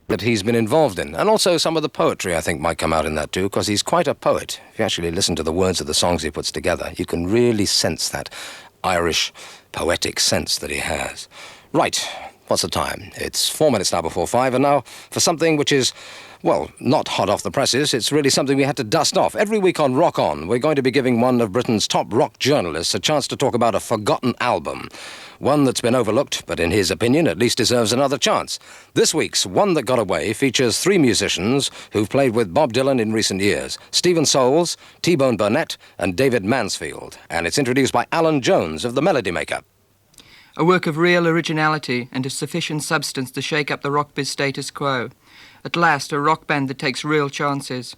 that he's been involved in. And also some of the poetry, I think, might come out in that too, because he's quite a poet. If you actually listen to the words of the songs he puts together, you can really sense that Irish poetic sense that he has. Right, what's the time? It's 4 minutes now before 5, and now for something which is, well, not hot off the presses. It's really something we had to dust off. Every week on Rock On, we're going to be giving one of Britain's top rock journalists a chance to talk about a forgotten album. One that's been overlooked, but in his opinion at least deserves another chance. This week's One That Got Away features 3 musicians who've played with Bob Dylan in recent years: Stephen Souls, T-Bone Burnett, and David Mansfield. And it's introduced by Allan Jones of The Melody Maker. A work of real originality and of sufficient substance to shake up the rock biz status quo. At last, a rock band that takes real chances.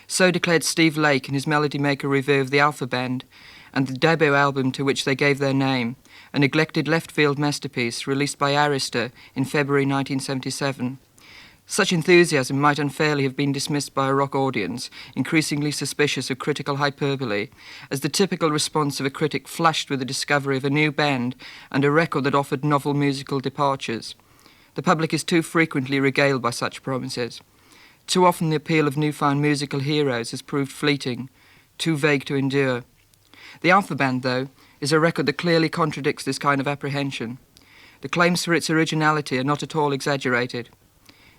So declared Steve Lake in his Melody Maker review of the Alpha Band and the debut album to which they gave their name, a neglected left-field masterpiece released by Arista in February 1977. Such enthusiasm might unfairly have been dismissed by a rock audience, increasingly suspicious of critical hyperbole, as the typical response of a critic flushed with the discovery of a new band and a record that offered novel musical departures. The public is too frequently regaled by such promises. Too often the appeal of newfound musical heroes has proved fleeting, too vague to endure. The Alpha Band, though, is a record that clearly contradicts this kind of apprehension. The claims for its originality are not at all exaggerated.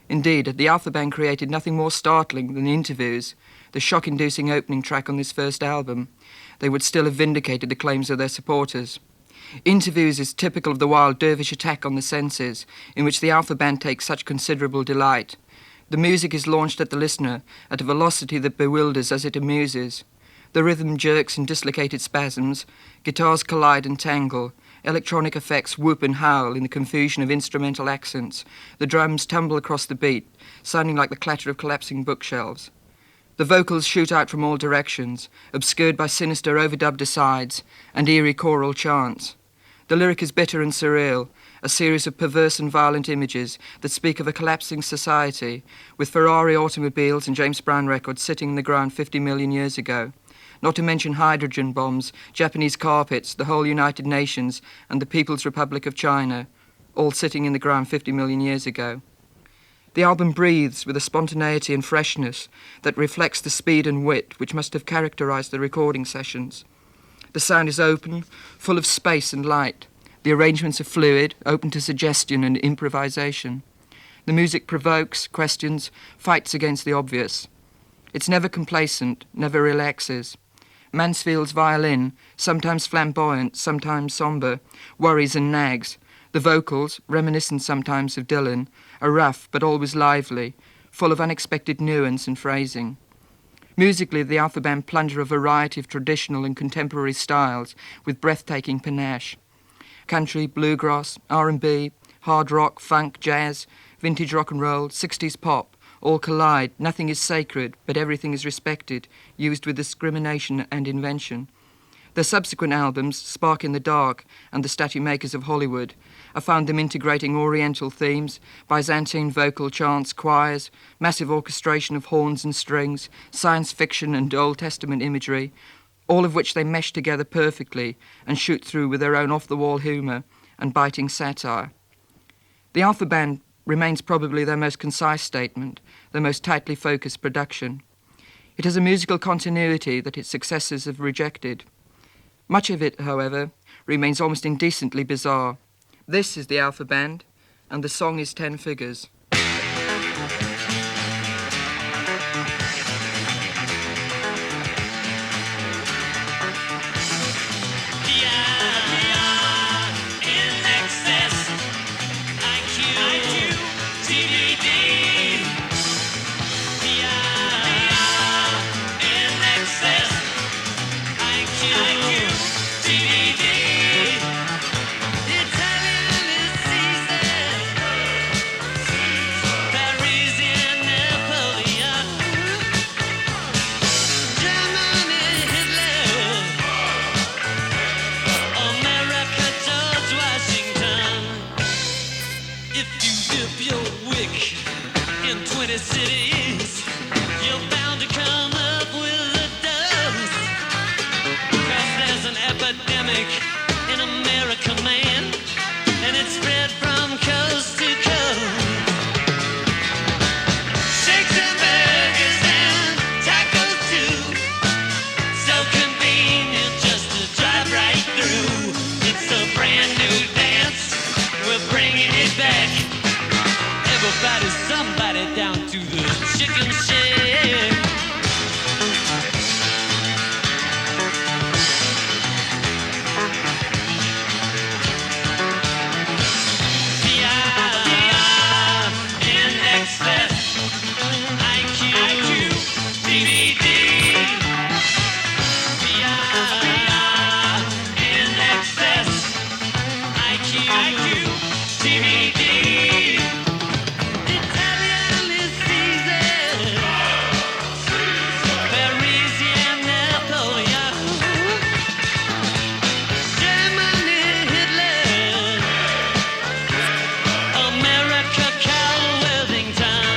Indeed, the Alpha Band created nothing more startling than Interviews, the shock-inducing opening track on this first album. They would still have vindicated the claims of their supporters. Interviews is typical of the wild dervish attack on the senses, in which the Alpha Band takes such considerable delight. The music is launched at the listener at a velocity that bewilders as it amuses. The rhythm jerks in dislocated spasms, guitars collide and tangle, electronic effects whoop and howl in the confusion of instrumental accents, the drums tumble across the beat, sounding like the clatter of collapsing bookshelves. The vocals shoot out from all directions, obscured by sinister overdubbed asides and eerie choral chants. The lyric is bitter and surreal, a series of perverse and violent images that speak of a collapsing society, with Ferrari automobiles and James Brown records sitting in the ground 50 million years ago. Not to mention hydrogen bombs, Japanese carpets, the whole United Nations, and the People's Republic of China, all sitting in the ground 50 million years ago. The album breathes with a spontaneity and freshness that reflects the speed and wit which must have characterized the recording sessions. The sound is open, full of space and light. The arrangements are fluid, open to suggestion and improvisation. The music provokes, questions, fights against the obvious. It's never complacent, never relaxes. Mansfield's violin, sometimes flamboyant, sometimes sombre, worries and nags. The vocals, reminiscent sometimes of Dylan, are rough but always lively, full of unexpected nuance and phrasing. Musically, the Alpha Band plunder a variety of traditional and contemporary styles with breathtaking panache. Country, bluegrass, R&B, hard rock, funk, jazz, vintage rock and roll, 60s pop, all collide. Nothing is sacred, but everything is respected, used with discrimination and invention. Their subsequent albums, Spark in the Dark and The Statue Makers of Hollywood, I found them integrating Oriental themes, Byzantine vocal chants, choirs, massive orchestration of horns and strings, science fiction and Old Testament imagery, all of which they mesh together perfectly and shoot through with their own off-the-wall humour and biting satire. The Alpha Band remains probably their most concise statement, their most tightly focused production. It has a musical continuity that its successors have rejected. Much of it, however, remains almost indecently bizarre. This is the Alpha Band, and the song is 10 figures. Everybody, somebody down to the chicken shed. In excess. IQ, DVD. In excess. IQ, DVD. Italian is season. Parisian Napoleon. Germany Hitler. America Cal Wellington.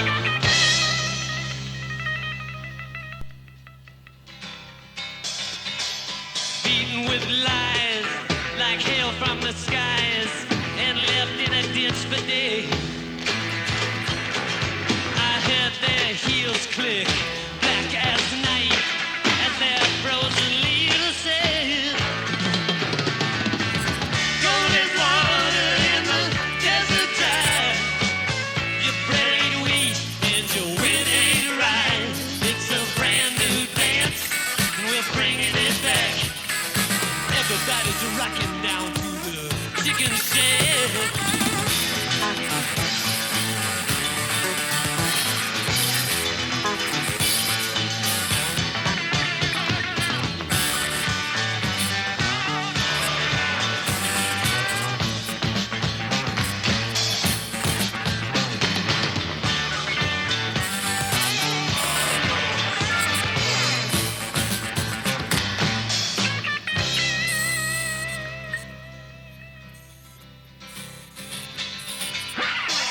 Beaten with lies like hail from the skies and left in a ditch for days. I heard their heels click, black as night, as their frozen leader said, "Gold is water in the desert dry. Your bread ain't wheat and your wit ain't right. It's a brand new dance, and we're bringing it back. Everybody's rocking down to the chicken shed."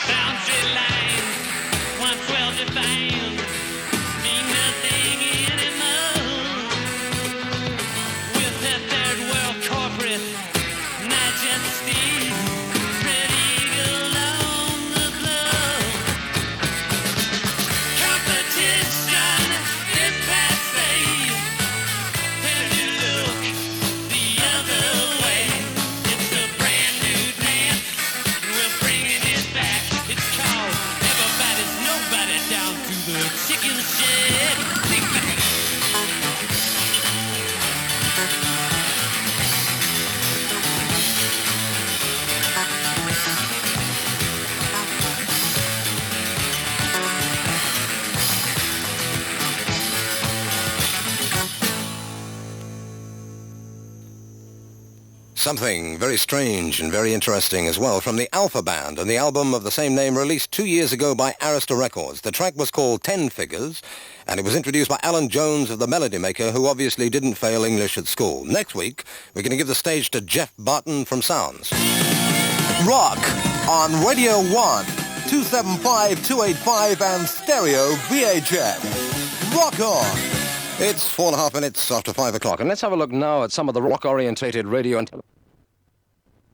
Boundary lines, 112 defined, mean nothing anymore. With that third world corporate majesty, spread eagle on the blow. Competition is passe. When you look the other way, it's a brand new dance, and we're bringing it back. It's called Everybody's Nobody down to the chicken shed. Sing back. Something very strange and very interesting as well from the Alpha Band and the album of the same name released 2 years ago by Arista Records. The track was called 10 Figures, and it was introduced by Allan Jones of the Melody Maker, who obviously didn't fail English at school. Next week, we're going to give the stage to Jeff Barton from Sounds. Rock on Radio 1, 275-285 and stereo VHF. Rock on! It's 4.5 minutes after 5 o'clock, and let's have a look now at some of the rock-orientated radio and television